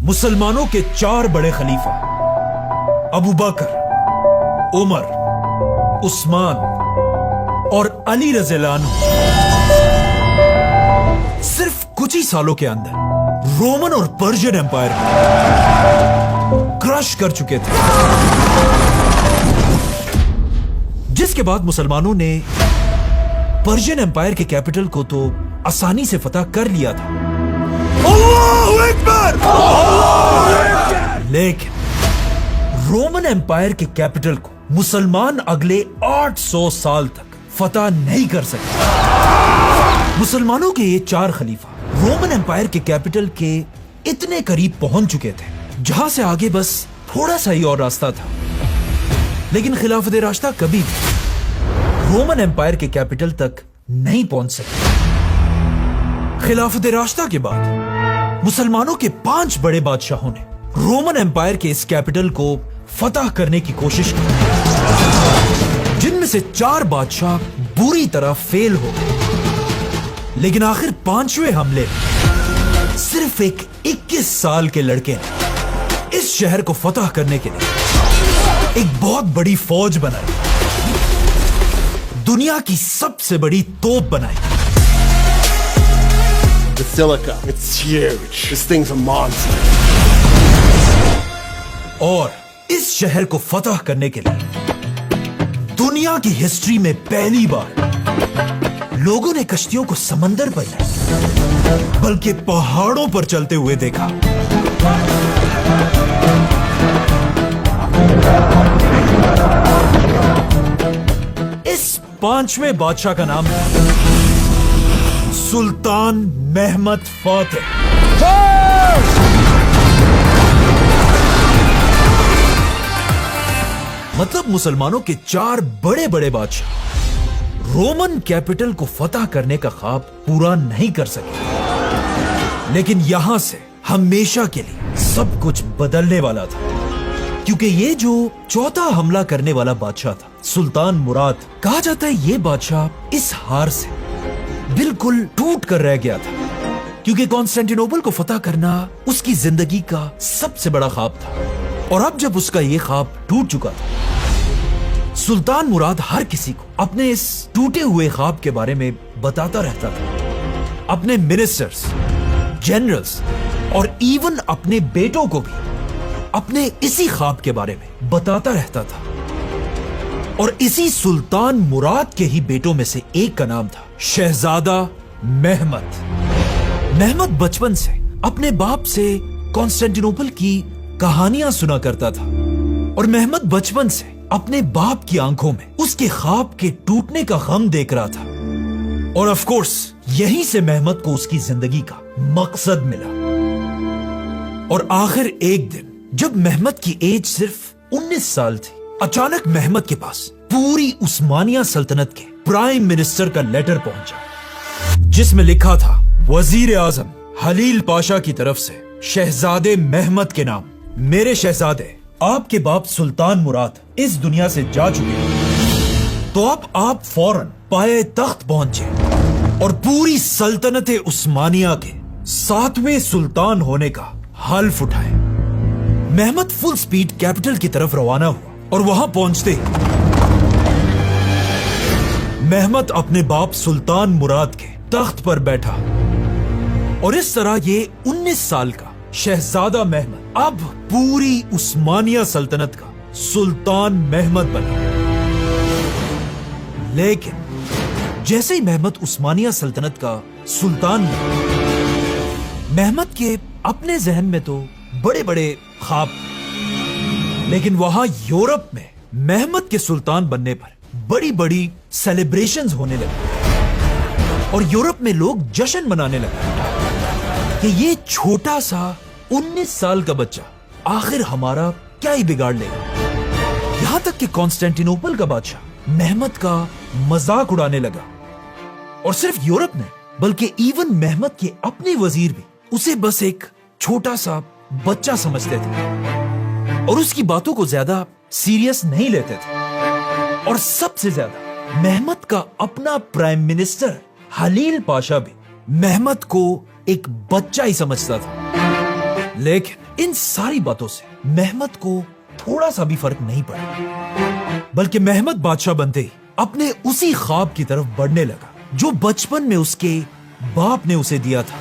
मुसलमानों के 4 बड़े खलीफा अबू बकर, उमर, उस्मान और अली रज़ियल्लाहु अन्हु सिर्फ कुछ ही सालों के अंदर रोमन और पर्शियन एम्पायर क्रश कर चुके थे, जिसके बाद मुसलमानों ने पर्शियन एम्पायर के कैपिटल को तो आसानी से फतह कर लिया था। अल्लाहू अकबर! लेकिन रोमन एम्पायर के कैपिटल को मुसलमान अगले 800 साल तक फतह नहीं कर सके। मुसलमानों के ये 4 खलीफा रोमन एम्पायर के कैपिटल के इतने करीब पहुंच चुके थे जहां से आगे बस थोड़ा सा ही और रास्ता था, लेकिन खिलाफत राशिदा कभी भी रोमन एम्पायर के कैपिटल तक नहीं पहुंच सके। खिलाफत राशिदा के बाद मुसलमानों के 5 बड़े बादशाहों ने रोमन एम्पायर के इस कैपिटल को फतह करने की कोशिश की, जिनमें से 4 बादशाह बुरी तरह फेल हो गए। लेकिन आखिर 5वें हमले में सिर्फ एक 21 साल के लड़के ने इस शहर को फतह करने के लिए एक बहुत बड़ी फौज बनाई, दुनिया की सबसे बड़ी तोप बनाई। Basilica. It's huge. This thing's a monster. और इस शहर को फतह करने के लिए दुनिया की हिस्ट्री में पहली बार लोगों ने कश्तियों को समंदर पर नहीं बल्कि पहाड़ों पर चलते हुए देखा। इस 5वें बादशाह का नाम है सुल्तान महमद फातिह। मतलब मुसलमानों के 4 बड़े बड़े बादशाह रोमन कैपिटल को फतह करने का ख्वाब पूरा नहीं कर सके, लेकिन यहां से हमेशा के लिए सब कुछ बदलने वाला था, क्योंकि ये जो चौथा हमला करने वाला बादशाह था सुल्तान मुराद, कहा जाता है ये बादशाह इस हार से बिल्कुल टूट कर रह गया था, क्योंकि कॉन्स्टेंटिनोपल को फतह करना उसकी जिंदगी का सबसे बड़ा ख्वाब था। और अब जब उसका ये ख्वाब टूट चुका था, सुल्तान मुराद हर किसी को अपने इस टूटे हुए ख्वाब के बारे में बताता रहता था। अपने मिनिस्टर्स, जनरल्स और इवन अपने बेटों को भी अपने इसी ख्वाब के बारे में बताता रहता था। और इसी सुल्तान मुराद के ही बेटों में से एक का नाम था शहजादा महमद। महमद बचपन से अपने बाप से कॉन्स्टेंटिनोपल की कहानियां सुना करता था, और महमद बचपन से अपने बाप की आंखों में उसके ख्वाब के टूटने का गम देख रहा था। और ऑफ कोर्स यहीं से महमद को उसकी जिंदगी का मकसद मिला। और आखिर एक दिन जब महमद की एज सिर्फ 19 साल थी, अचानक महमद के पास पूरी उस्मानिया सल्तनत के प्राइम मिनिस्टर का लेटर पहुंचा, जिसमें लिखा था वजीर आजम हलील पाशा की तरफ से शहजादे महमद के नाम, मेरे शहजादे आपके बाप सुल्तान मुराद इस दुनिया से जा चुके हैं, तो अब आप फौरन पाए तख्त पहुंचे और पूरी सल्तनत उस्मानिया के 7वें सुल्तान होने का हल्फ उठाए। महमद फुल स्पीड कैपिटल की तरफ रवाना हुआ, और वहां पहुंचते महमद अपने बाप सुल्तान मुराद के तख्त पर बैठा, और इस तरह ये 19 साल का शहजादा महमद अब पूरी उस्मानिया सल्तनत का सुल्तान महमद बना। लेकिन जैसे ही महमद उस्मानिया सल्तनत का सुल्तान बना, महमद के अपने जहन में तो बड़े बड़े ख्वाब, लेकिन वहां यूरोप में महमद के सुल्तान बनने पर बड़ी बड़ी सेलिब्रेशंस होने लगे, और यूरोप में लोग जश्न मनाने लगे कि ये छोटा सा 19 साल का बच्चा आखिर हमारा क्या ही बिगाड़ लेगा। यहां तक कि कॉन्स्टेंटिनोपल का बादशाह महमद का मजाक उड़ाने लगा, और सिर्फ यूरोप में बल्कि इवन महमद के अपने वजीर भी उसे बस एक छोटा सा बच्चा समझते थे और उसकी बातों को ज्यादा सीरियस नहीं लेते थे। और सबसे ज्यादा महमद का अपना प्राइम मिनिस्टर हलील पाशा भी महमद को एक बच्चा ही समझता था। लेकिन इन सारी बातों से मेहमद को थोड़ा सा भी फर्क नहीं पड़ा, बल्कि मेहमद बादशाह बनते ही अपने उसी ख्वाब की तरफ बढ़ने लगा जो बचपन में उसके बाप ने उसे दिया था।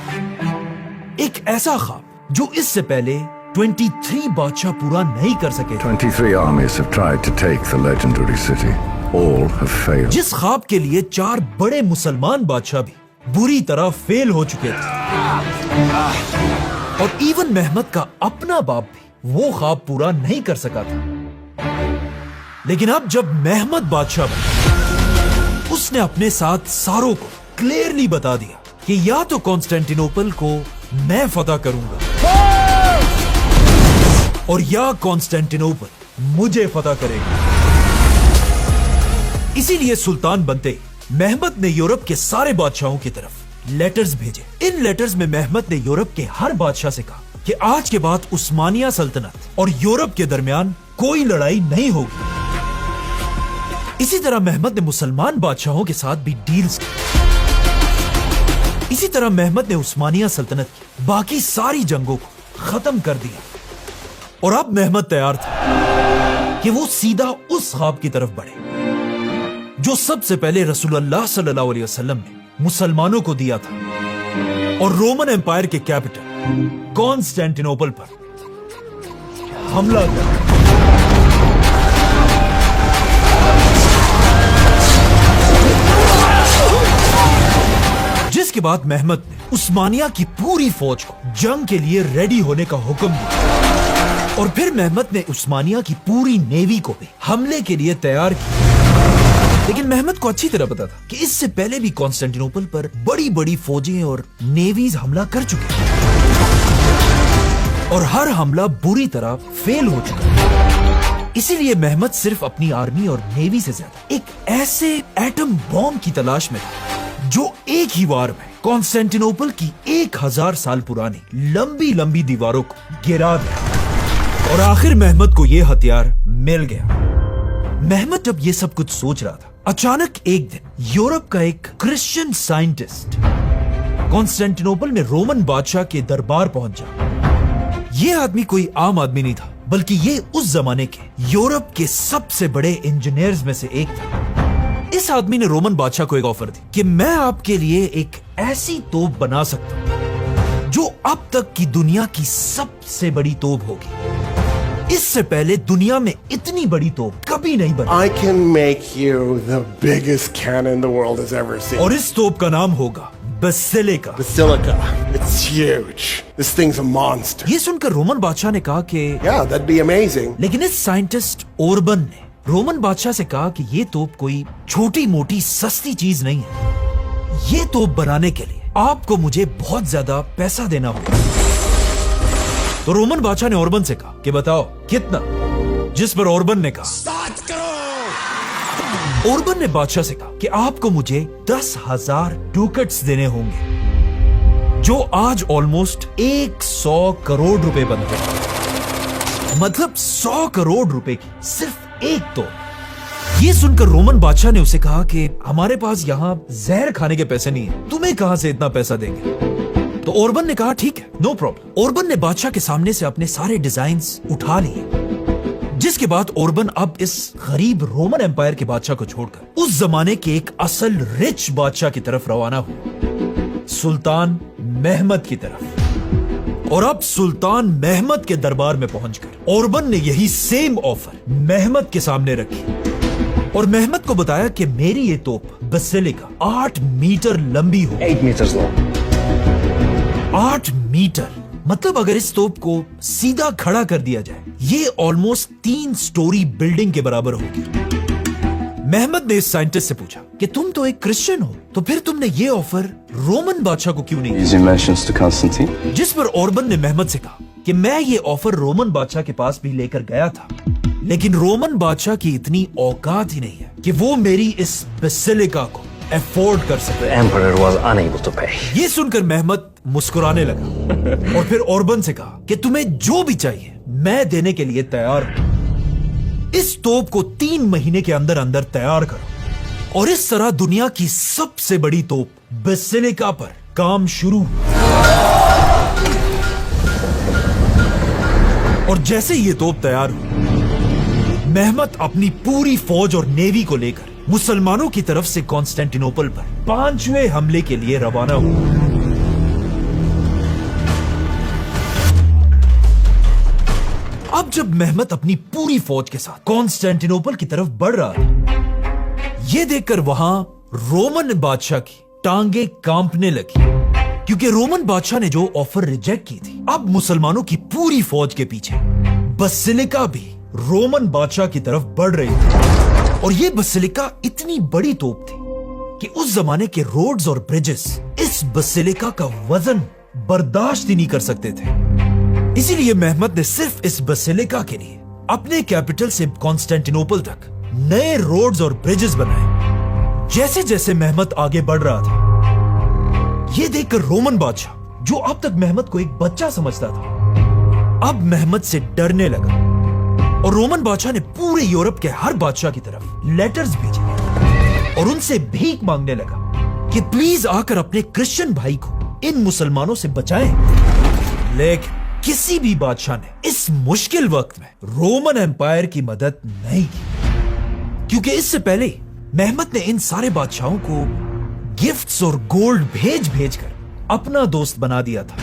एक ऐसा ख्वाब जो इससे पहले 23 बादशाह पूरा नहीं कर सके थे। 23 armies have tried to take the legendary city. All have failed. जिस ख्वाब के लिए 4 बड़े मुसलमान बादशाह भी बुरी तरह फेल हो चुके थे, और इवन मेहमद का अपना बाप भी वो ख्वाब पूरा नहीं कर सका था। लेकिन अब जब मेहमद बादशाह बना, उसने अपने साथ सारों को क्लियरली बता दिया कि या तो कॉन्स्टेंटिनोपल को मैं फतह करूंगा और या कॉन्स्टेंटिनोपल मुझे फतह करेगा। इसीलिए सुल्तान बनते ही मेहमद ने यूरोप के सारे बादशाहों की तरफ लेटर्स भेजे। इन लेटर्स में मेहमद ने यूरोप के हर बादशाह से कहा कि आज के बाद उस्मानिया सल्तनत और यूरोप के दरमियान कोई लड़ाई नहीं होगी। इसी तरह मेहमद ने मुसलमान बादशाहों के साथ भी डील्स की। इसी तरह मेहमद ने उस्मानिया सल्तनत की बाकी सारी जंगों को खत्म कर दिया, और अब मेहमद तैयार था कि वो सीधा उस ख्वाब की तरफ बढ़े जो सबसे पहले रसूलुल्लाह सल्लल्लाहु अलैहि वसल्लम ने मुसलमानों को दिया था, और रोमन एम्पायर के कैपिटल कॉन्स्टेंटिनोपल पर हमला कर। जिसके बाद मेहमद ने उस्मानिया की पूरी फौज को जंग के लिए रेडी होने का हुक्म दिया, और फिर मेहमद ने उस्मानिया की पूरी नेवी को भी हमले के लिए तैयार किया। लेकिन मेहमद को अच्छी तरह पता था कि इससे पहले भी कॉन्स्टेंटिनोपल पर बड़ी बड़ी फौजें और नेवीज हमला कर चुके हैं, और हर हमला बुरी तरह फेल हो चुका है। इसीलिए मेहमद सिर्फ अपनी आर्मी और नेवी से ज्यादा एक ऐसे एटम बॉम्ब की तलाश में था जो एक ही वार में कॉन्स्टेंटिनोपल की 1000 साल पुरानी लंबी लंबी दीवारों को गिरा दिया। और आखिर मेहमद को यह हथियार मिल गया। मेहमद जब ये सब कुछ सोच रहा था, अचानक एक दिन यूरोप का एक क्रिश्चियन साइंटिस्ट कॉन्स्टेंटिनोपल में रोमन बादशाह के दरबार पहुंचा। ये आदमी कोई आम आदमी नहीं था, बल्कि ये उस जमाने के यूरोप के सबसे बड़े इंजीनियर्स में से एक था। इस आदमी ने रोमन बादशाह को एक ऑफर दी कि मैं आपके लिए एक ऐसी तोप बना सकता हूं जो अब तक की दुनिया की सबसे बड़ी तोप होगी। इससे पहले दुनिया में इतनी बड़ी तोप कभी नहीं बनी। I can make you the biggest cannon the world has ever seen. और इस तोप का नाम होगा basilica. Basilica. It's huge. This thing's a monster. ये सुनकर रोमन बादशाह ने कहा कि Yeah, that'd be amazing. लेकिन इस साइंटिस्ट ओरबन ने रोमन बादशाह से कहा कि ये तोप कोई छोटी मोटी सस्ती चीज नहीं है। ये तोप बनाने के लिए आपको मुझे बहुत ज्यादा पैसा देना होगा। तो रोमन बादशाह ने ओरबन से कहा कि बताओ कितना, जिस पर ओरबन ने कहा 7 करोड़। ओरबन ने बादशाह से कहा कि आपको मुझे 10,000 डुकेट्स देने होंगे, जो आज ऑलमोस्ट 100 करोड़ रुपए बनते हैं। मतलब 100 करोड़ रुपए की सिर्फ एक तोप। ये सुनकर रोमन बादशाह ने उसे कहा कि हमारे पास यहाँ जहर खाने के पैसे नहीं है, तुम्हें कहां से इतना पैसा देंगे। तो ओरबन ने कहा ठीक है, नो प्रॉब्लम। ओरबन ने बादशाह के सामने से अपने सारे डिजाइन्स उठा लिए, जिसके बाद ओरबन अब इस गरीब रोमन एम्पायर के बादशाह को छोड़कर उस जमाने के एक असल रिच बादशाह की तरफ रवाना हुआ, सुल्तान मेहमद की तरफ। और अब सुल्तान मेहमद के दरबार में पहुंचकर ओरबन ने यही सेम ऑफर मेहमद के सामने रखी, और मेहमद को बताया कि मेरी ये तोप बेसिलिका 8 मीटर लंबी हो। 8 meters long. 8 मीटर, मतलब अगर इस तोप को सीधा खड़ा कर दिया जाए, ये ऑलमोस्ट 3 स्टोरी बिल्डिंग के बराबर होगी। मेहमद ने इस साइंटिस्ट से पूछा कि तुम तो एक क्रिश्चियन हो, तो फिर तुमने ये ऑफर रोमन बादशाह को क्यों नहीं दिया? Easy mentions to Constantine. जिस पर ओरबन ने मेहमद से कहा कि मैं ये ऑफर रोमन बादशाह के पास भी लेकर गया था, लेकिन रोमन बादशाह की इतनी औकात ही नहीं है कि वो मेरी इस बेसिलिका को अफोर्ड कर सके। The emperor was unable to pay. ये सुनकर मेहमद मुस्कुराने लगा और फिर ओरबन से कहा कि तुम्हें जो भी चाहिए मैं देने के लिए तैयार हूं। इस तोप को 3 महीने के अंदर अंदर तैयार करो। और इस तरह दुनिया की सबसे बड़ी तोप बेसिलिका पर काम शुरू हुआ। और जैसे ये तोप तैयार हुई, मेहमत अपनी पूरी फौज और नेवी को लेकर मुसलमानों की तरफ से कॉन्स्टेंटिनोपल पर 5वें हमले के लिए रवाना हुआ। अब जब मेहमत अपनी पूरी फौज के साथ कॉन्स्टेंटिनोपल की तरफ बढ़ रहा था, यह देखकर वहां रोमन बादशाह की टांगे कांपने लगी, क्योंकि रोमन बादशाह ने जो ऑफर रिजेक्ट की थी, अब मुसलमानों की पूरी फौज के पीछे बसिलिका भी रोमन बादशाह की तरफ बढ़ रही थी। और यह बसिलिका इतनी बड़ी तोप थी कि उस जमाने के रोड्स और ब्रिजेस इस बसिलिका का वजन बर्दाश्त ही नहीं कर सकते थे। इसीलिए मेहमत ने सिर्फ इस बसिलिका के लिए अपने कैपिटल से कॉन्स्टेंटिनोपल तक नए रोड्स और ब्रिजेस बनाए। जैसे जैसे मेहमत आगे बढ़ रहा था, यह देखकर रोमन बादशाह, जो अब तक मेहमत को एक बच्चा समझता था, अब मेहमत से डरने लगा। और रोमन बादशाह ने पूरे यूरोप के हर बादशाह की तरफ लेटर्स भेजे और उनसे भीख मांगने लगा कि प्लीज आकर अपने क्रिश्चियन भाई को इन मुसलमानों से बचाएं। लेकिन किसी भी बादशाह ने इस मुश्किल वक्त में रोमन एम्पायर की मदद नहीं की, क्योंकि इससे पहले मेहमत ने इन सारे बादशाहों को गिफ्ट्स और गोल्ड भेज भेजकर अपना दोस्त बना दिया था।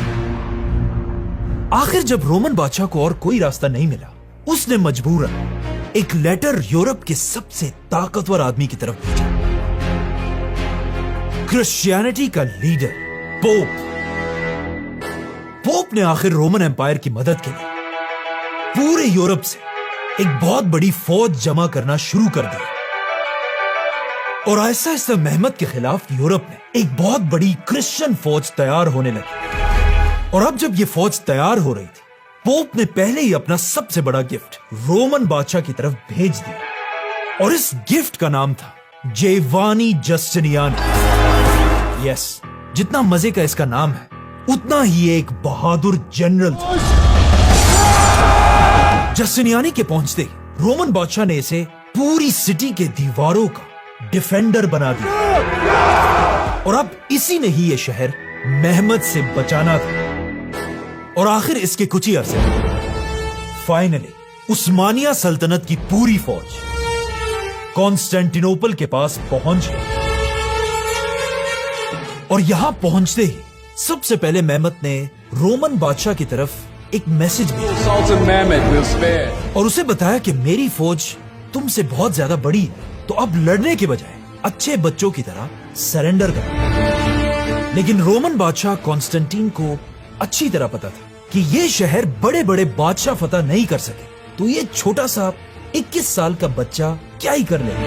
आखिर जब रोमन बादशाह को और कोई रास्ता नहीं मिला, उसने मजबूरन एक लेटर यूरोप के सबसे ताकतवर आदमी की तरफ भेजा, क्रिश्चियनिटी का लीडर पोप। पोप ने आखिर रोमन एम्पायर की मदद के लिए पूरे यूरोप से एक बहुत बड़ी फौज जमा करना शुरू कर दिया। और ऐसा ऐसा मेहमत के खिलाफ यूरोप में एक बहुत बड़ी क्रिश्चियन फौज तैयार होने लगी। और अब जब यह फौज तैयार हो रही थी, पोप ने पहले ही अपना सबसे बड़ा गिफ्ट रोमन बादशाह की तरफ भेज दिया। और इस गिफ्ट का नाम था जेवानी जस्टिनियानी। यस, जितना मजे का इसका नाम है, उतना ही एक बहादुर जनरल था। जस्टिनियानी के पहुंचते ही रोमन बादशाह ने इसे पूरी सिटी के दीवारों का डिफेंडर बना दिया। और अब इसी ने ही यह शहर मेहमत से बचाना था। और आखिर इसके कुछ ही अरसे फाइनली उस्मानिया सल्तनत की पूरी फौज कॉन्स्टेंटिनोपल के पास पहुंच गई। और यहां पहुंचते ही सबसे पहले मेहमत ने रोमन बादशाह की तरफ एक मैसेज भेजा और उसे बताया कि मेरी फौज तुमसे बहुत ज्यादा बड़ी है, तो अब लड़ने के बजाय अच्छे बच्चों की तरह सरेंडर करो। लेकिन रोमन बादशाह कॉन्स्टेंटीन को अच्छी तरह पता था कि ये शहर बड़े बड़े बादशाह फतह नहीं कर सके, तो ये छोटा सा 21 साल का बच्चा क्या ही कर लेगा।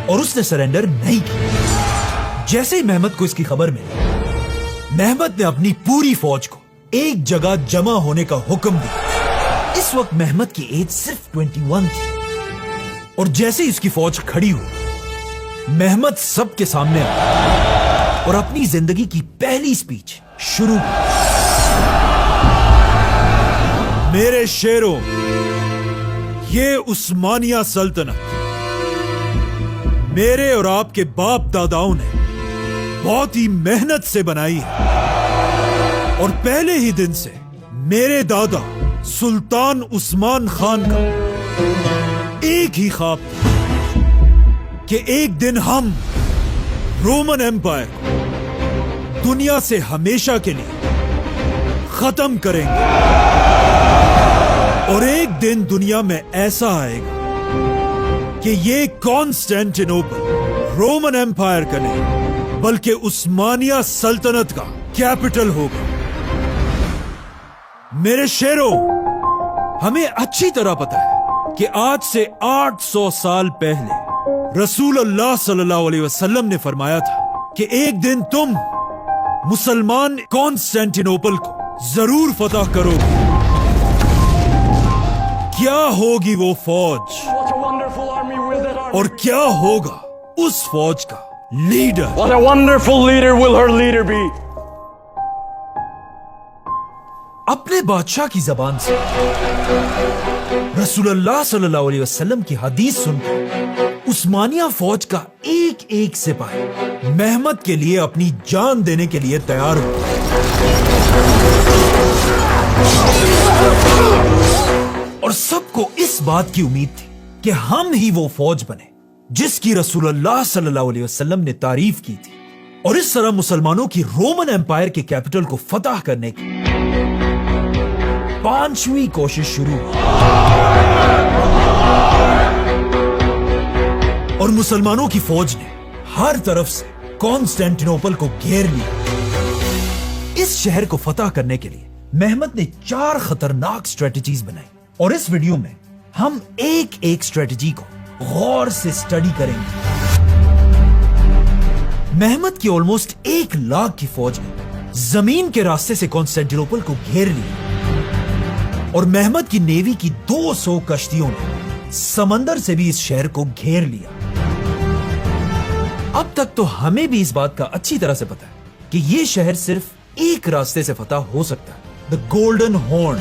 और उसने सरेंडर नहीं किया। जैसे ही मेहमत को इसकी खबर मिली, मेहमत ने अपनी पूरी फौज को एक जगह जमा होने का हुक्म दिया। इस वक्त मेहमत की एज सिर्फ 21 थी। और जैसे ही उसकी फौज खड़ी हुई, मेहमत सबके सामने आया और अपनी जिंदगी की पहली स्पीच शुरू की। मेरे शेरों, ये उस्मानिया सल्तनत मेरे और आपके बाप दादाओं ने बहुत ही मेहनत से बनाई है। और पहले ही दिन से मेरे दादा सुल्तान उस्मान खान का एक ही ख्वाब था कि एक दिन हम रोमन एम्पायर को दुनिया से हमेशा के लिए खत्म करेंगे। और एक दिन दुनिया में ऐसा आएगा कि ये कॉन्स्टेंटिनोपल रोमन एम्पायर का नहीं, बल्कि उस्मानिया सल्तनत का कैपिटल होगा। मेरे शेरों, हमें अच्छी तरह पता है कि आज से 800 साल पहले रसूल अल्लाह सल्लल्लाहु अलैहि वसल्लम ने फरमाया था कि एक दिन तुम मुसलमान कॉन्स्टेंटिनोपल को जरूर फतह करोगे। क्या होगी वो फौज और क्या होगा उस फौज का leader? What a wonderful leader will her leader be? अपने बादशाह की जबान से रसूलुल्लाह सल्लल्लाहु अलैहि वसल्लम की हदीस सुनकर उस्मानिया फौज का एक एक सिपाही मेहमत के लिए अपनी जान देने के लिए तैयार हुआ। इस बात की उम्मीद थी कि हम ही वो फौज बने जिसकी रसूलुल्लाह सल्लल्लाहु अलैहि वसल्लम ने तारीफ की थी, और इस तरह मुसलमानों की रोमन एम्पायर के कैपिटल को फतह करने की 5वीं कोशिश शुरू हुई और मुसलमानों की फौज ने हर तरफ से कॉन्स्टेंटिनोपल को घेर लिया। इस शहर को फतह करने के लिए मेहमत ने 4 खतरनाक स्ट्रेटजीज बनाई और इस वीडियो में हम एक एक स्ट्रेटजी को गौर से स्टडी करेंगे। मेहमत की ऑलमोस्ट 1 लाख की फौज ने जमीन के रास्ते से कॉन्स्टेंटिनोपल को घेर लिया और मेहमत की नेवी की 200 कश्तियों ने समंदर से भी इस शहर को घेर लिया। अब तक तो हमें भी इस बात का अच्छी तरह से पता है कि यह शहर सिर्फ एक रास्ते से फतह हो सकता है, द गोल्डन हॉर्न।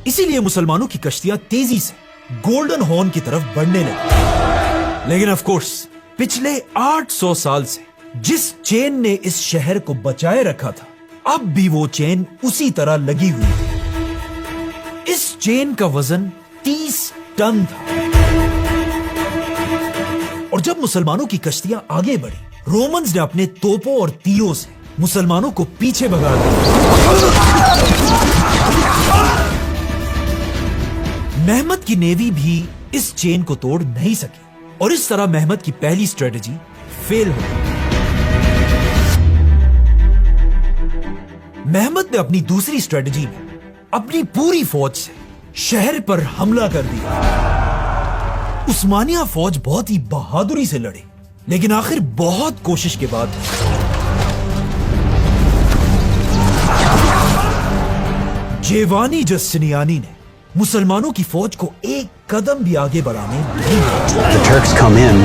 इसीलिए मुसलमानों की कश्तियां तेजी से गोल्डन हॉर्न की तरफ बढ़ने लगी। लेकिन ऑफ कोर्स पिछले 800 साल से जिस चेन ने इस शहर को बचाए रखा था, अब भी वो चेन उसी तरह लगी हुई थी। इस चेन का वजन 30 टन था और जब मुसलमानों की कश्तियां आगे बढ़ी, रोमन्स ने अपने तोपों और तीरों से मुसलमानों को पीछे भगा दिया। मेहमत की नेवी भी इस चेन को तोड़ नहीं सकी और इस तरह मेहमत की पहली स्ट्रेटजी फेल हो गई। मेहमत ने अपनी दूसरी स्ट्रेटजी में अपनी पूरी फौज से शहर पर हमला कर दिया। उस्मानिया फौज बहुत ही बहादुरी से लड़ी, लेकिन आखिर बहुत कोशिश के बाद जेवानी जस्टिनियानी ने मुसलमानों की फौज को एक कदम भी आगे बढ़ाने नहीं दिया। The Turks come in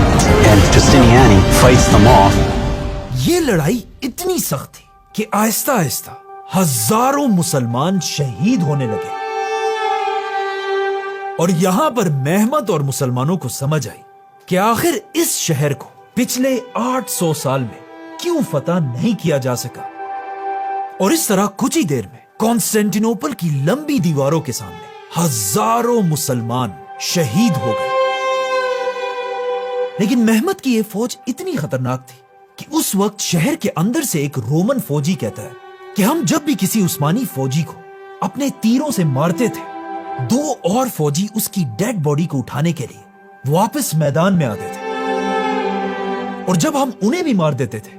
and Justiniani fights them off. ये लड़ाई इतनी सख्त थी कि आहिस्ता आहिस्ता हजारों मुसलमान शहीद होने लगे और यहां पर मेहमत और मुसलमानों को समझ आई कि आखिर इस शहर को पिछले 800 साल में क्यों फतह नहीं किया जा सका। और इस तरह कुछ ही देर में कॉन्स्टेंटिनोपल की लंबी दीवारों के सामने हजारों मुसलमान शहीद हो गए। लेकिन मेहमत की यह फौज इतनी खतरनाक थी कि उस वक्त शहर के अंदर से एक रोमन फौजी कहता है कि हम जब भी किसी उस्मानी फौजी को अपने तीरों से मारते थे, 2 और फौजी उसकी डेड बॉडी को उठाने के लिए वापस मैदान में आते थे और जब हम उन्हें भी मार देते थे,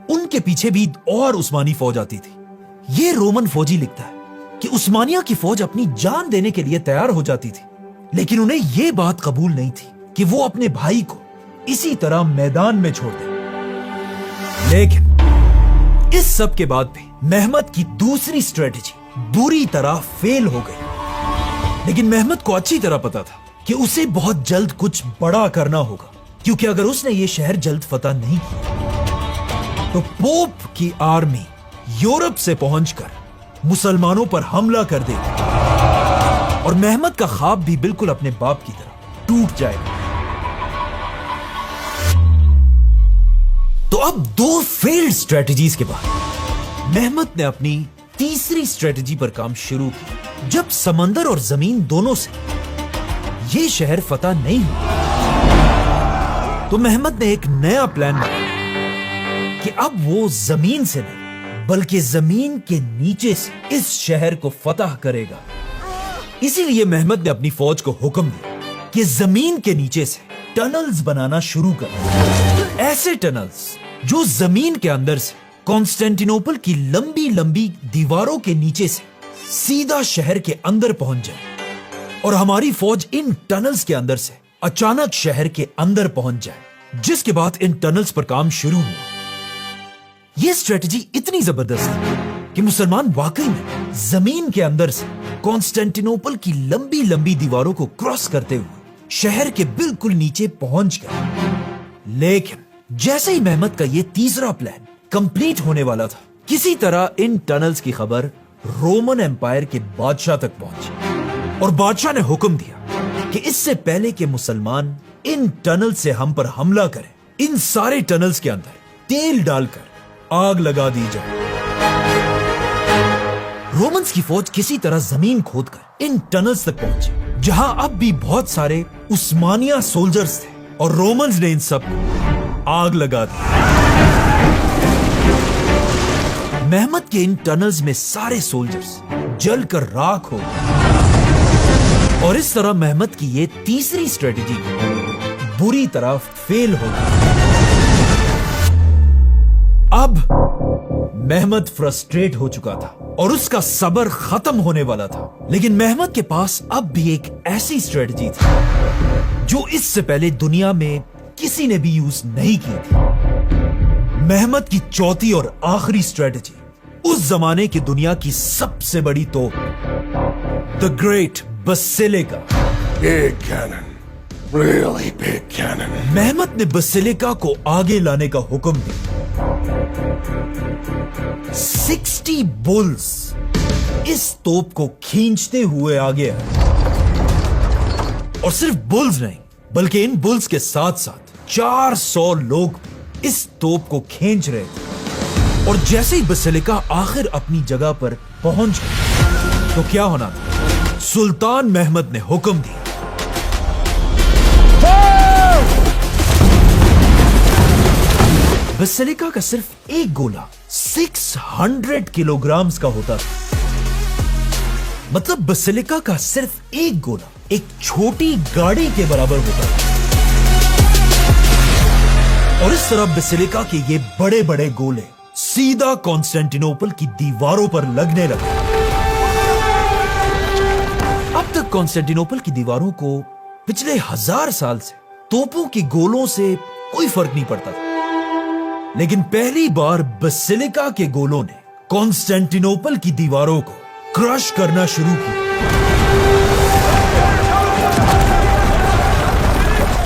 उनके पीछे भी और उस्मानी फौज आती थी। यह रोमन फौजी लिखता है कि उस्मानिया की फौज अपनी जान देने के लिए तैयार हो जाती थी, लेकिन उन्हें यह बात कबूल नहीं थी कि वो अपने भाई को इसी तरह मैदान में छोड़ दें। लेकिन इस सब के बाद भी मेहमत की दूसरी स्ट्रेटजी बुरी तरह फेल हो गई। लेकिन मेहमत को अच्छी तरह पता था कि उसे बहुत जल्द कुछ बड़ा करना होगा, क्योंकि अगर उसने ये शहर जल्द फतह नहीं किया तो पोप की आर्मी यूरोप से पहुंचकर मुसलमानों पर हमला कर देगी और मेहमत का ख्वाब भी बिल्कुल अपने बाप की तरह टूट जाएगा। तो अब 2 फेल्ड स्ट्रेटजीज के बाद मेहमत ने अपनी तीसरी स्ट्रेटजी पर काम शुरू किया। जब समंदर और जमीन दोनों से यह शहर फतह नहीं हुआ तो मेहमत ने एक नया प्लान बनाया कि अब वो जमीन से नहीं बल्कि जमीन के नीचे से इस शहर को फतह करेगा। इसीलिए मेहमत ने अपनी फौज को हुक्म दिया कि जमीन के नीचे से टनल्स बनाना शुरू कर। ऐसे टनल्स जो जमीन के अंदर से कॉन्स्टेंटिनोपल की लंबी लंबी दीवारों के नीचे से सीधा शहर के अंदर पहुंच जाए और हमारी फौज इन टनल्स के अंदर से अचानक शहर के अंदर पहुंच जाए, जिसके बाद इन टनल्स पर काम शुरू हुआ। यह स्ट्रेटजी इतनी जबरदस्त थी कि मुसलमान वाकई में जमीन के अंदर से कॉन्स्टेंटिनोपल की लंबी लंबी दीवारों को क्रॉस करते हुए शहर के बिल्कुल नीचे पहुंच गए। लेकिन जैसे ही मेहमत का यह तीसरा प्लान कंप्लीट होने वाला था, किसी तरह इन टनल्स की खबर रोमन एम्पायर के बादशाह तक पहुंची और बादशाह ने हुक्म दिया कि इससे पहले कि मुसलमान इन टनल से हम पर हमला करें, इन सारे टनल्स के अंदर तेल डालकर आग लगा दी जाए। रोमन्स की फौज किसी तरह जमीन खोदकर इन टनल्स तक पहुंची, जहां अब भी बहुत सारे उस्मानिया सोल्जर्स थे और रोमन्स ने इन सब को आग लगा दी। मेहमत के इन टनल्स में सारे सोल्जर्स जलकर राख हो गए और इस तरह मेहमत की ये तीसरी स्ट्रेटेजी बुरी तरह फेल हो गई। अब मेहमत फ्रस्ट्रेट हो चुका था और उसका सब्र खत्म होने वाला था, लेकिन मेहमत के पास अब भी एक ऐसी स्ट्रेटजी थी जो इससे पहले दुनिया में किसी ने भी यूज नहीं की थी। मेहमत की चौथी और आखिरी स्ट्रेटजी उस जमाने की दुनिया की सबसे बड़ी तोप, the great basilica. Big cannon. Really big cannon. मेहमत ने बसिलिका को आगे लाने का हुक्म दिया। 60 बुल्स इस तोप को खींचते हुए आगे आए और सिर्फ बुल्स नहीं बल्कि इन बुल्स के साथ साथ 400 लोग इस तोप को खींच रहे थे। और जैसे ही बसिलिका आखिर अपनी जगह पर पहुंच गई तो क्या होना था? सुल्तान मेहमद ने हुक्म दिया, बसिलिका का सिर्फ एक गोला 600 किलोग्राम का होता था। मतलब बसिलिका का सिर्फ एक गोला एक छोटी गाड़ी के बराबर होता था। और इस तरह बसिलिका के ये बड़े बड़े गोले सीधा कॉन्स्टेंटिनोपल की दीवारों पर लगने लगे। अब तक कॉन्स्टेंटिनोपल की दीवारों को पिछले 1000 साल से तोपों के गोलों से कोई फर्क नहीं पड़ता था, लेकिन पहली बार बसिलिका के गोलों ने कॉन्स्टेंटिनोपल की दीवारों को क्रश करना शुरू किया।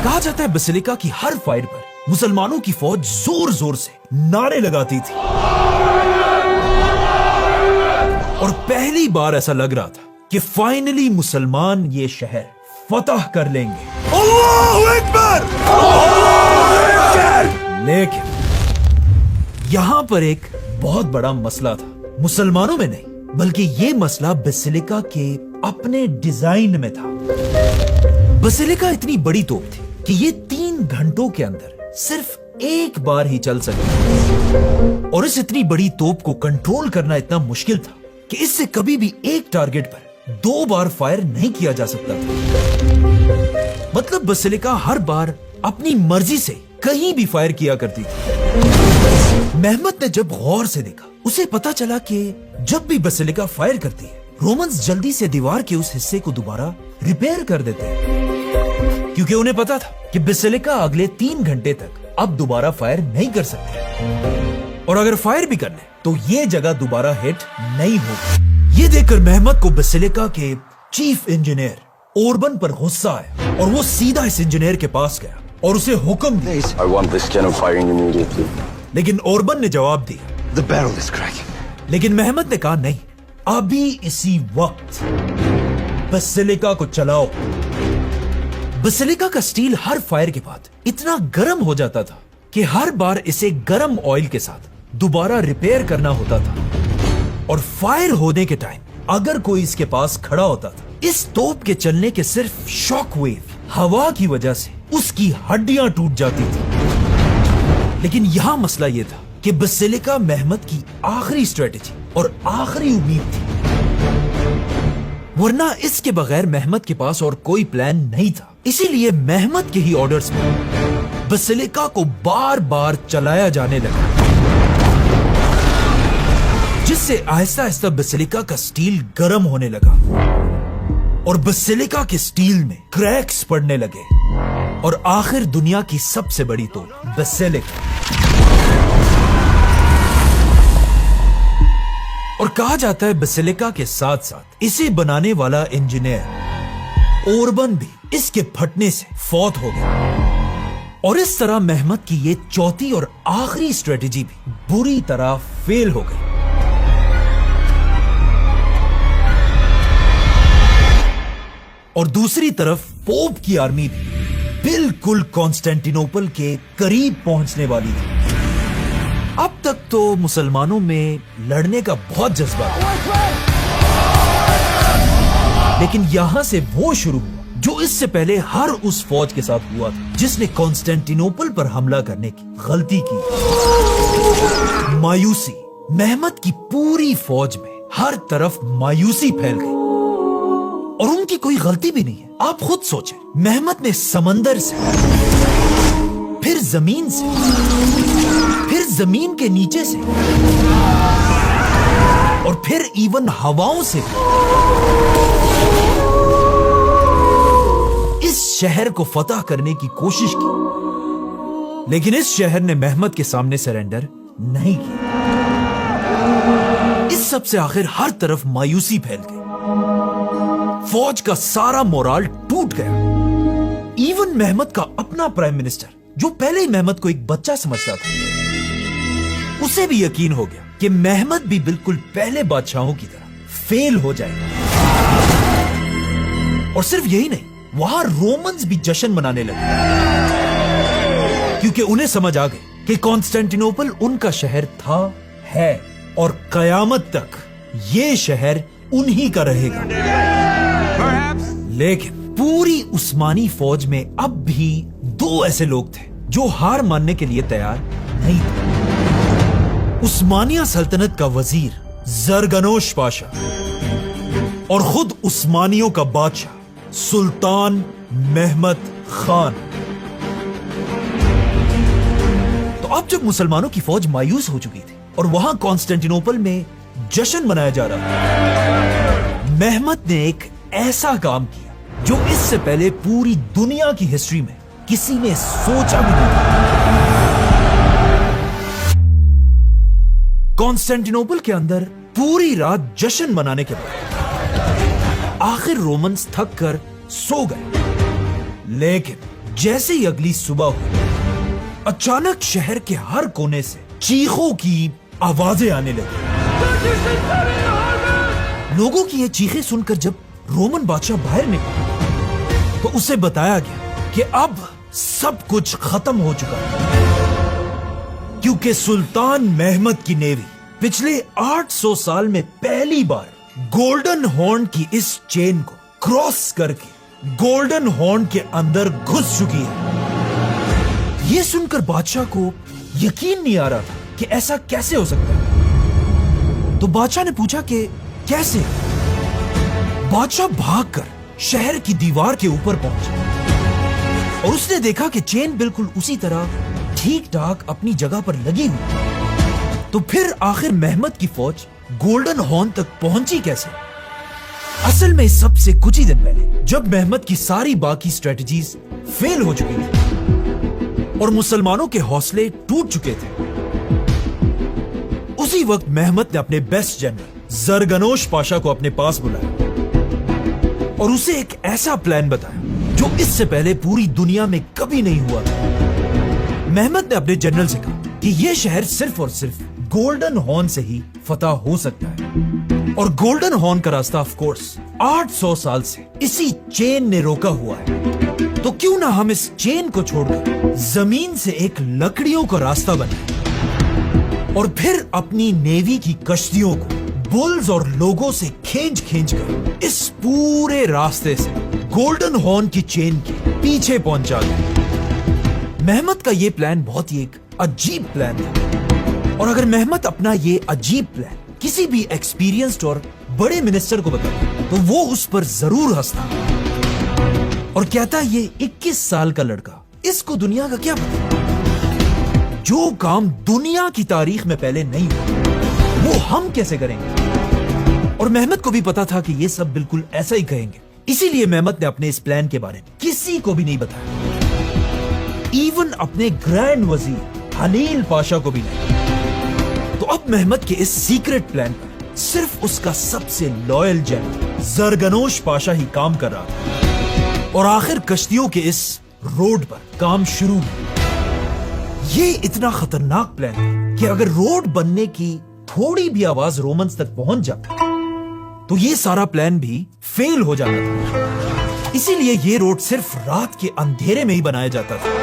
कहा जाता है बसिलिका की हर फायर पर मुसलमानों की फौज जोर जोर से नारे लगाती थी और पहली बार ऐसा लग रहा था कि फाइनली मुसलमान ये शहर फतह कर लेंगे। अल्लाहु अकबर! लेकिन यहां पर एक बहुत बड़ा मसला था, मुसलमानों में नहीं बल्कि यह मसला बसिलिका के अपने डिजाइन में था। बसिलिका इतनी बड़ी तोप थी कि ये 3 घंटों के अंदर सिर्फ एक बार ही चल सकती और इस इतनी बड़ी तोप को कंट्रोल करना इतना मुश्किल था कि इससे कभी भी एक टारगेट पर 2 बार फायर नहीं किया जा सकता था। मतलब बसिलिका हर बार अपनी मर्जी से कहीं भी फायर किया करती थी। मेहमत ने जब गौर से देखा उसे पता चला कि जब भी बसिलिका फायर करती है रोमन्स जल्दी से दीवार के उस हिस्से को दोबारा रिपेयर कर देते हैं, क्योंकि उन्हें पता था कि बसिलिका अगले 3 घंटे तक अब दोबारा फायर नहीं कर सकते और अगर फायर भी करने तो ये जगह दोबारा हिट नहीं होगी। ये देखकर मेहमत को बसिलिका के चीफ इंजीनियर ओरबन पर गुस्सा आया और वो सीधा इस इंजीनियर के पास गया और उसे हुक्म दिया। I want this cannon firing immediately. लेकिन ओरबन ने जवाब दिया, The barrel is cracking. लेकिन मेहमत ने कहा नहीं, अभी इसी वक्त बसिलिका को चलाओ। बसिलिका का स्टील हर फायर के बाद इतना गर्म हो जाता था कि हर बार इसे गर्म ऑयल के साथ दोबारा रिपेयर करना होता था और फायर होने के टाइम अगर कोई इसके पास खड़ा होता था, इस तोप के चलने के सिर्फ शॉक वेव हवा की वजह से उसकी हड्डियां टूट जाती थी। लेकिन यहां मसला यह था कि बसिलिका मेहमत की आखिरी स्ट्रेटेजी और आखिरी उम्मीद थी, वरना इसके बगैर मेहमत के पास और कोई प्लान नहीं था। इसीलिए मेहमत के ही ऑर्डर्स में बसिलिका को बार बार चलाया जाने लगा, जिससे आहिस्ता आहिस्ता बसिलिका का स्टील गर्म होने लगा और बसिलिका के स्टील में क्रैक्स पड़ने लगे और आखिर दुनिया की सबसे बड़ी तोप बसिलिका। और कहा जाता है बसिलिका के साथ साथ इसे बनाने वाला इंजीनियर ओरबन भी इसके फटने से फौत हो गया और इस तरह मेहमत की ये चौथी और आखिरी स्ट्रेटेजी भी बुरी तरह फेल हो गई। और दूसरी तरफ पोप की आर्मी भी बिल्कुल कॉन्स्टेंटिनोपल के करीब पहुंचने वाली थी। अब तक तो मुसलमानों में लड़ने का बहुत जज्बा था, लेकिन यहां से वो शुरू हुआ जो इससे पहले हर उस फौज के साथ हुआ था जिसने कॉन्स्टेंटिनोपल पर हमला करने की गलती की। मायूसी। मेहमत की पूरी फौज में हर तरफ मायूसी फैल गई और उनकी कोई गलती भी नहीं है। आप खुद सोचें, मेहमत ने समंदर से, फिर जमीन से, फिर जमीन के नीचे से और फिर इवन हवाओं से इस शहर को फतह करने की कोशिश की, लेकिन इस शहर ने मेहमत के सामने सरेंडर नहीं किया। इस सब से आखिर हर तरफ मायूसी फैल गई, फौज का सारा मोराल टूट गया। इवन मेहमत का अपना प्राइम मिनिस्टर, जो पहले ही मेहमत को एक बच्चा समझता था, उसे भी यकीन हो गया कि मेहमत भी बिल्कुल पहले बादशाहों की तरह फेल हो जाएगा। और सिर्फ यही नहीं, वहां रोमन्स भी जश्न मनाने लगे क्योंकि उन्हें समझ आ गई कि कॉन्स्टेंटिनोपल उनका शहर था, है और कयामत तक ये शहर उन्हीं का रहेगा। लेकिन पूरी उस्मानी फौज में अब भी दो ऐसे लोग थे जो हार मानने के लिए तैयार नहीं थे। उस्मानिया सल्तनत का वजीर जरगनोश पाशा और खुद उस्मानियों का बादशाह सुल्तान मेहमत खान। तो अब जब मुसलमानों की फौज मायूस हो चुकी थी और वहां कॉन्स्टेंटिनोपल में जश्न मनाया जा रहा था, मेहमत ने एक ऐसा काम किया जो इससे पहले पूरी दुनिया की हिस्ट्री में किसी ने सोचा भी नहीं था। कॉन्स्टेंटिनोपल के अंदर पूरी रात जश्न मनाने के बाद आखिर रोमन्स थक कर सो गए। लेकिन जैसे ही अगली सुबह हुई, अचानक शहर के हर कोने से चीखों की आवाजें आने लगी। लोगों की ये चीखें सुनकर जब रोमन बादशाह बाहर निकला तो उसे बताया गया कि अब सब कुछ खत्म हो चुका है, क्योंकि सुल्तान मेहमत की नेवी पिछले 800 साल में पहली बार गोल्डन हॉर्न की इस चेन को क्रॉस करके गोल्डन हॉर्न के अंदर घुस चुकी है। यह सुनकर बादशाह को यकीन नहीं आ रहा था कि ऐसा कैसे हो सकता है। तो बादशाह ने पूछा कि कैसे? बादशाह भागकर शहर की दीवार के ऊपर पहुंचा और उसने देखा कि चेन बिल्कुल उसी तरह ठीक ठाक अपनी जगह पर लगी हुई। तो फिर आखिर मेहमत की फौज गोल्डन हॉर्न तक पहुंची कैसे? असल में सबसे कुछ ही दिन पहले जब मेहमत की सारी बाकी स्ट्रेटजीज फेल हो चुकी थी और मुसलमानों के हौसले टूट चुके थे, उसी वक्त मेहमत ने अपने बेस्ट जनरल जरगनोश पाशा को अपने पास बुलाया और उसे एक ऐसा प्लान बताया जो इससे पहले पूरी दुनिया में कभी नहीं हुआ था। मेहमत ने अपने जनरल से कहा कि यह शहर सिर्फ और सिर्फ गोल्डन हॉर्न से ही फतह हो सकता है और गोल्डन हॉर्न का रास्ता ऑफ कोर्स 800 साल से इसी चेन ने रोका हुआ है। तो क्यों ना हम इस चेन को छोड़कर जमीन से एक लकड़ियों का रास्ता बनाएं और फिर अपनी नेवी की कश्तियों को बुल्स और लोगों से खींच कर इस पूरे रास्ते से गोल्डन हॉर्न की चेन के पीछे पहुंचा गए। मेहमत का यह प्लान बहुत ही एक अजीब प्लान था और अगर मेहमत अपना ये अजीब प्लान किसी भी एक्सपीरियंस्ड और बड़े मिनिस्टर को बताता तो वो उस पर जरूर हंसता और कहता ये 21 साल का लड़का, इसको दुनिया का क्या पता? जो काम दुनिया की तारीख में पहले नहीं हुआ वो हम कैसे करेंगे? और मेहमत को भी पता था कि ये सब बिल्कुल ऐसा ही कहेंगे, इसीलिए मेहमत ने अपने इस प्लान के बारे में किसी को भी नहीं बताया, इवन अपने ग्रैंड वजीर हलील पाशा को भी नहीं। तो अब मेहमत के इस सीक्रेट प्लान पर सिर्फ उसका सबसे लॉयल जनरल जरगनोश पाशा ही काम कर रहा था और आखिर कश्तियों के इस रोड पर काम शुरू हुआ। ये इतना खतरनाक प्लान था कि अगर रोड बनने की थोड़ी भी आवाज रोमन्स तक पहुंच जाती तो ये सारा प्लान भी फेल हो जाता था। इसीलिए ये रोड सिर्फ रात के अंधेरे में ही बनाया जाता था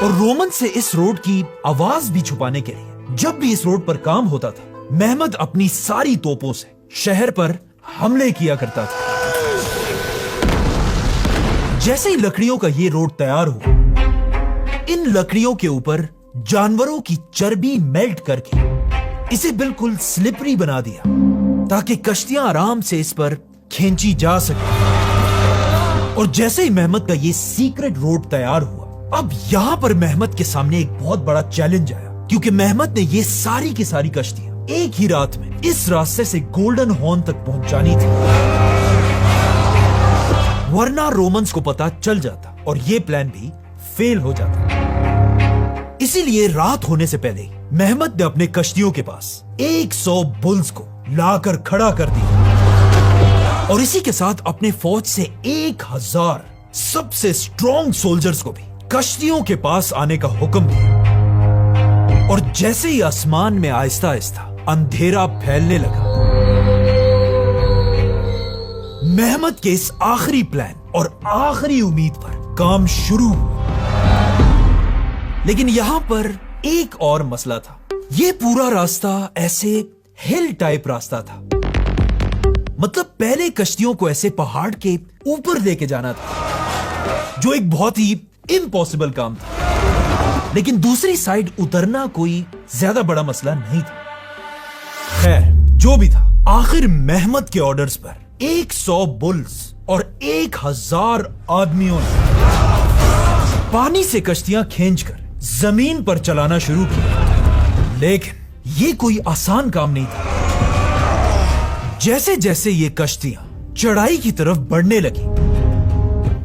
और रोमन से इस रोड की आवाज भी छुपाने के लिए जब भी इस रोड पर काम होता था, मेहमत अपनी सारी तोपों से शहर पर हमले किया करता था। जैसे ही लकड़ियों का ये रोड तैयार हुआ, इन लकड़ियों के ऊपर जानवरों की चर्बी मेल्ट करके इसे बिल्कुल स्लिपरी बना दिया ताकि कश्तियां आराम से इस पर खींची जा सके। और जैसे ही मेहमत का ये सीक्रेट रोड तैयार हुआ, अब यहां पर मेहमत के सामने एक बहुत बड़ा चैलेंज आया, क्योंकि मेहमत ने ये सारी की सारी कश्तियां एक ही रात में इस रास्ते से गोल्डन हॉर्न तक पहुंचानी थी, वरना रोमन्स को पता चल जाता और ये प्लान भी फेल हो जाता। इसीलिए रात होने से पहले मेहमत ने अपने कश्तियों के पास 100 बुल्स को लाकर खड़ा कर दिया और इसी के साथ अपने फौज से 1000 सबसे स्ट्रॉन्ग सोल्जर्स को भी कश्तियों के पास आने का हुक्म दिया। और जैसे ही आसमान में आहिस्ता आहिस्ता अंधेरा फैलने लगा, मेहमत के इस आखिरी प्लान और आखिरी उम्मीद पर काम शुरू हुआ। लेकिन यहां पर एक और मसला था। यह पूरा रास्ता ऐसे हिल टाइप रास्ता था, मतलब पहले कश्तियों को ऐसे पहाड़ के ऊपर लेके जाना था, जो एक बहुत ही इम्पॉसिबल काम था। लेकिन दूसरी साइड उतरना कोई ज्यादा बड़ा मसला नहीं था। खैर, जो भी था, आखिर मेहमत के ऑर्डर्स पर 100 बुल्स और 1000 आदमियों ने पानी से कश्तियां खींचकर जमीन पर चलाना शुरू किया। लेकिन ये कोई आसान काम नहीं था। जैसे जैसे ये कश्तियां चढ़ाई की तरफ बढ़ने लगी,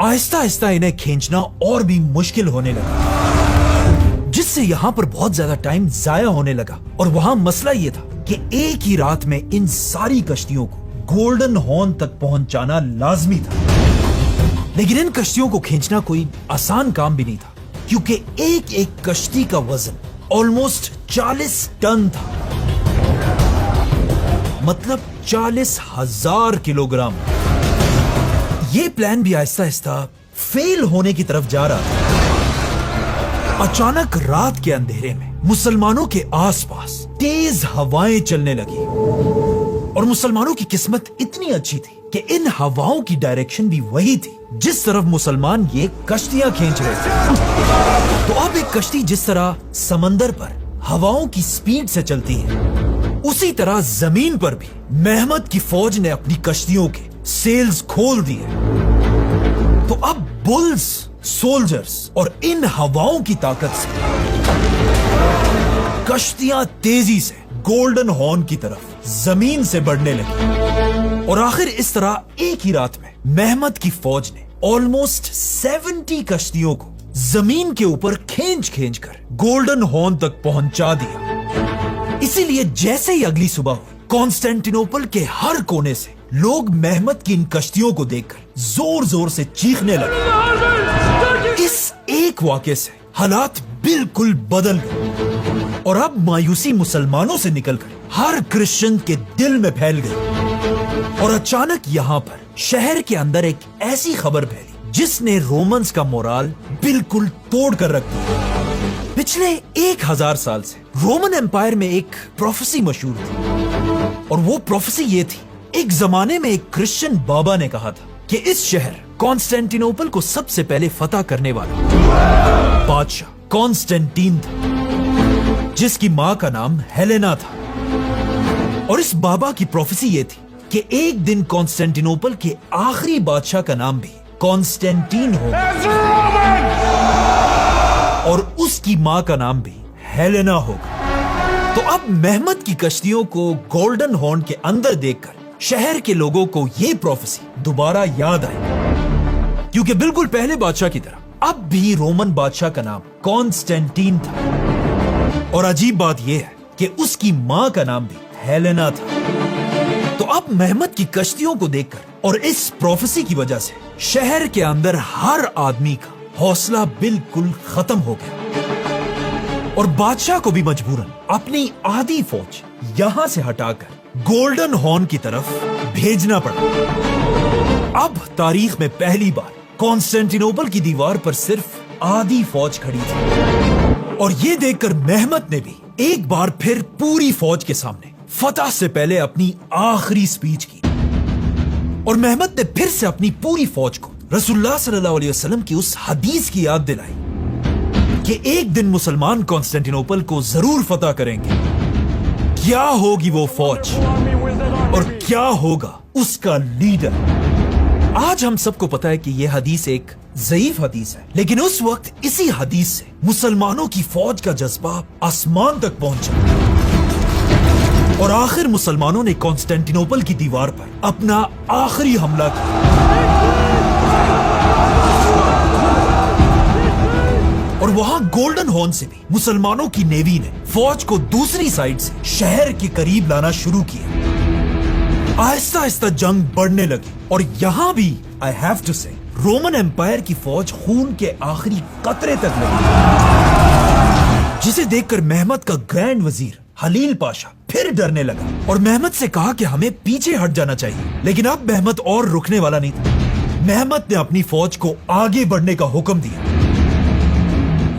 आहिस्ता आहिस्ता इन्हें खींचना और भी मुश्किल होने लगा, जिससे यहां पर बहुत ज्यादा टाइम जाया होने लगा। और वहां मसला यह था कि एक ही रात में इन सारी कश्तियों को गोल्डन हॉर्न तक पहुंचाना लाजमी था। लेकिन इन कश्तियों को खींचना कोई आसान काम भी नहीं था, क्योंकि एक एक कश्ती का वजन ऑलमोस्ट 40 टन था, मतलब 40,000 किलोग्राम। ये प्लान भी आहिस्ता आहिस्ता फेल होने की तरफ जा रहा था। अचानक रात के अंधेरे में मुसलमानों के आसपास तेज हवाएं चलने लगी और मुसलमानों की किस्मत इतनी अच्छी थी कि इन हवाओं की डायरेक्शन भी वही थी जिस तरफ मुसलमान ये कश्तियां खींच रहे थे। तो अब एक कश्ती जिस तरह समंदर पर हवाओं की स्पीड से चलती है, उसी तरह जमीन पर भी मेहमत की फौज ने अपनी कश्तियों के सेल्स खोल दिए। तो अब बुल्स, सोल्जर्स और इन हवाओं की ताकत से कश्तियां तेजी से गोल्डन हॉर्न की तरफ जमीन से बढ़ने लगी। और आखिर इस तरह एक ही रात में मेहमत की फौज ने ऑलमोस्ट 70 कश्तियों को जमीन के ऊपर खींच खींच कर गोल्डन हॉर्न तक पहुंचा दिया। इसीलिए जैसे ही अगली सुबह हुई, कॉन्स्टेंटिनोपल के हर कोने से लोग मेहमत की इन कश्तियों को देखकर जोर जोर से चीखने लगे। इस एक वाकये से हालात बिल्कुल बदल गए और अब मायूसी मुसलमानों से निकलकर हर क्रिश्चियन के दिल में फैल गई। और अचानक यहां पर शहर के अंदर एक ऐसी खबर फैली जिसने रोमन्स का मोराल बिल्कुल तोड़ कर रख दिया। पिछले 1000 साल से रोमन एम्पायर में एक प्रोफेसी मशहूर थी और वो प्रोफेसी ये थी, एक जमाने में एक क्रिश्चियन बाबा ने कहा था कि इस शहर कॉन्स्टेंटिनोपल को सबसे पहले फतह करने वाला बादशाह कॉन्स्टेंटीन था, जिसकी मां का नाम हेलेना था। और इस बाबा की प्रोफेसी ये थी कि एक दिन कॉन्स्टेंटिनोपल के आखिरी बादशाह का नाम भी कॉन्स्टेंटीन होगा और उसकी मां का नाम भी हेलेना होगा। तो अब मेहमत की कश्तियों को गोल्डन हॉर्न के अंदर देखकर शहर के लोगों को यह प्रोफेसी दोबारा याद आई, क्योंकि बिल्कुल पहले बादशाह की तरह अब भी रोमन बादशाह का नाम कॉन्स्टेंटीन था। और अजीब बात यह है कि उसकी मां का नाम भी हेलेना था। तो अब मेहमत की कश्तियों को देखकर और इस प्रोफेसी की वजह से शहर के अंदर हर आदमी का हौसला बिल्कुल खत्म हो गया और बादशाह को भी मजबूरन अपनी आधी फौज यहां से हटाकर गोल्डन हॉर्न की तरफ भेजना पड़ा। अब तारीख में पहली बार कॉन्स्टेंटिनोपल की दीवार पर सिर्फ आधी फौज खड़ी थी और यह देखकर मेहमत ने भी एक बार फिर पूरी फौज के सामने फतह से पहले अपनी आखिरी स्पीच की और मेहमद ने फिर से अपनी पूरी फौज को रसूलुल्लाह सल्लल्लाहु अलैहि वसल्लम की उस हदीस की याद दिलाई कि एक दिन मुसलमान कॉन्स्टेंटिनोपल को जरूर फतह करेंगे। क्या होगी वो फौज और क्या होगा उसका लीडर? आज हम सबको पता है कि यह हदीस एक ज़ईफ हदीस है, लेकिन उस वक्त इसी हदीस से मुसलमानों की फौज का जज्बा आसमान तक पहुंचा और आखिर मुसलमानों ने कॉन्स्टेंटिनोपल की दीवार पर अपना आखिरी हमला किया और वहां गोल्डन हॉर्न से भी मुसलमानों की नेवी ने फौज को दूसरी साइड से शहर के करीब लाना शुरू किया। आहिस्ता आहिस्ता जंग बढ़ने लगी और यहां भी आई हैव टू से रोमन एम्पायर की फौज खून के आखिरी कतरे तक लगी, जिसे देखकर मेहमद का ग्रैंड वजीर हलील पाशा फिर डरने लगा और मेहमद से कहा कि हमें पीछे हट जाना चाहिए। लेकिन अब मेहमद और रुकने वाला नहीं था। मेहमद ने अपनी फौज को आगे बढ़ने का हुक्म दिया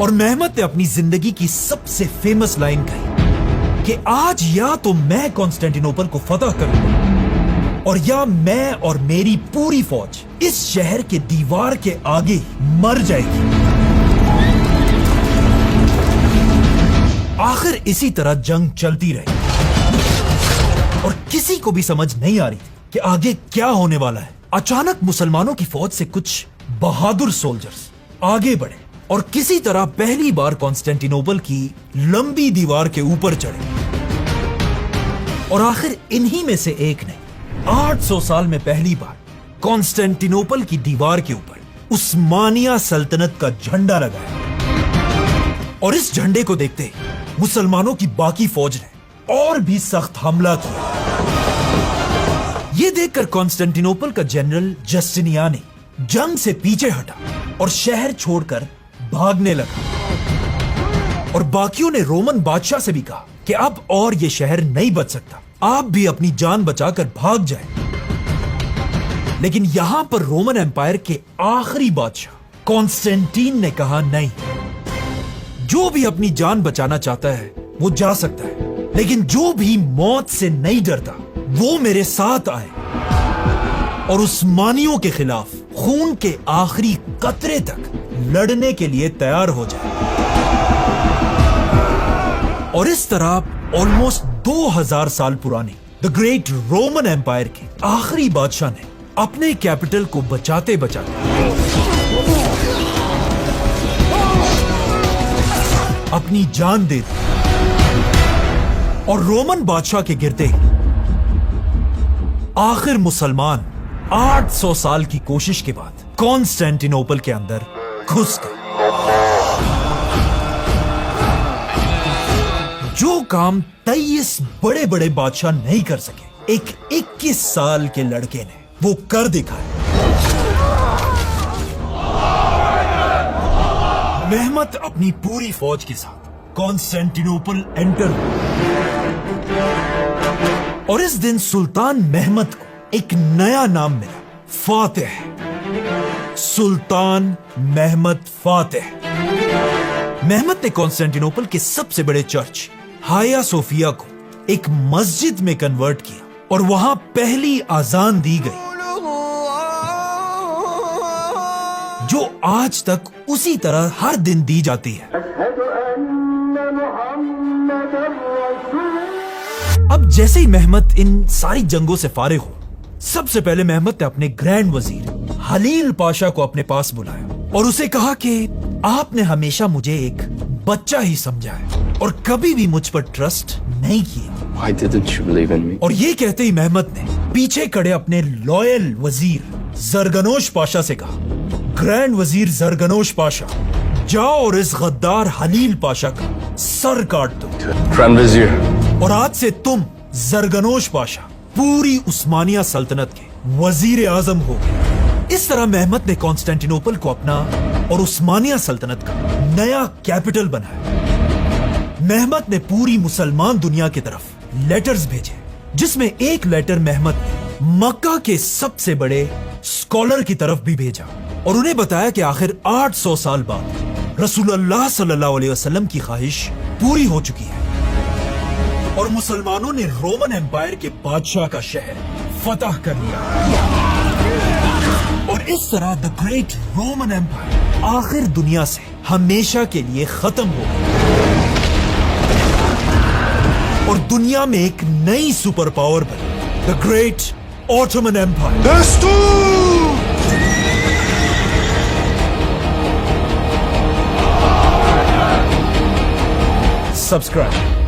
और मेहमद ने अपनी जिंदगी की सबसे फेमस लाइन कही कि आज या तो मैं कॉन्स्टेंटिनोपल को फतह करूंगा और या मैं और मेरी पूरी फौज इस शहर के दीवार के आगे मर जाएगी। आखिर इसी तरह जंग चलती रही और किसी को भी समझ नहीं आ रही कि आगे क्या होने वाला है। अचानक मुसलमानों की फौज से कुछ बहादुर सोल्जर्स आगे बढ़े और किसी तरह पहली बार कॉन्स्टेंटिनोपल की लंबी दीवार के ऊपर चढ़े और आखिर इन्हीं में से एक ने 800 साल में पहली बार कॉन्स्टेंटिनोपल की दीवार के ऊपर उस्मानिया सल्तनत का झंडा लगाया और इस झंडे को देखते ही मुसलमानों की बाकी फौज ने और भी सख्त हमला किया। यह देखकर कॉन्स्टेंटिनोपल का जनरल जस्टिनियानी जंग से पीछे हटा और शहर छोड़कर भागने लगा और बाकियों ने रोमन बादशाह से भी कहा कि अब और यह शहर नहीं बच सकता, आप भी अपनी जान बचाकर भाग जाएं। लेकिन यहां पर रोमन एम्पायर के आखिरी बादशाह कॉन्स्टेंटीन ने कहा नहीं, जो भी अपनी जान बचाना चाहता है वो जा सकता है, लेकिन जो भी मौत से नहीं डरता वो मेरे साथ आए और उस्मानियों के खिलाफ खून के आखिरी कतरे तक लड़ने के लिए तैयार हो जाए। और इस तरह ऑलमोस्ट 2000 साल पुराने द ग्रेट रोमन एम्पायर के आखिरी बादशाह ने अपने कैपिटल को बचाते बचाते अपनी जान दे दी और रोमन बादशाह के गिरते आखिर मुसलमान 800 साल की कोशिश के बाद कॉन्स्टेंटिनोपल के अंदर घुस गए। जो काम 23 बड़े बड़े बादशाह नहीं कर सके, एक 21 साल के लड़के ने वो कर दिखाया। मेहमद अपनी पूरी फौज के साथ कॉन्स्टेंटिनोपल एंटर हुआ और इस दिन सुल्तान मेहमद को एक नया नाम मिला, फातिह। सुल्तान मेहमद फातिह। मेहमद ने कॉन्स्टेंटिनोपल के सबसे बड़े चर्च हाया सोफिया को एक मस्जिद में कन्वर्ट किया और वहां पहली अजान दी गई, जो आज तक उसी तरह हर दिन दी जाती है। अब जैसे ही मेहमद इन सारी जंगों से फारिग हो, सबसे पहले मेहमद ने अपने ग्रैंड वजीर हलील पाशा को अपने पास बुलाया और उसे कहा कि आपने हमेशा मुझे एक बच्चा ही समझा है और कभी भी मुझ पर ट्रस्ट नहीं किया। Why didn't you believe in me? और ये कहते ही मेहमद ने पीछे खड़े अपने लॉयल वजीर जरगनोश पाशा से कहा, ग्रैंड वजीर जरगनोश पाशा, जाओ और इस गद्दार हलील पाशा का सर काट दो। Grand Vizier. और आज से तुम जरगनोश पाशा पूरी उस्मानिया सल्तनत के वजीर आजम हो गए। इस तरह मेहमद ने कॉन्स्टेंटिनोपल को अपना और उस्मानिया सल्तनत का नया कैपिटल बनाया। मेहमद ने पूरी मुसलमान दुनिया की तरफ लेटर्स भेजे, जिसमें एक लेटर मेहमद ने मक्का के सबसे बड़े स्कॉलर की तरफ भी भेजा और उन्हें बताया कि आखिर 800 साल बाद रसूलुल्लाह सल्लल्लाहु अलैहि वसल्लम की ख्वाहिश पूरी हो चुकी है और मुसलमानों ने रोमन एम्पायर के बादशाह का शहर फतह कर लिया। और इस तरह द ग्रेट रोमन एम्पायर आखिर दुनिया से हमेशा के लिए खत्म हो गया और दुनिया में एक नई सुपर पावर बनी, the great Ottoman Empire. Subscribe.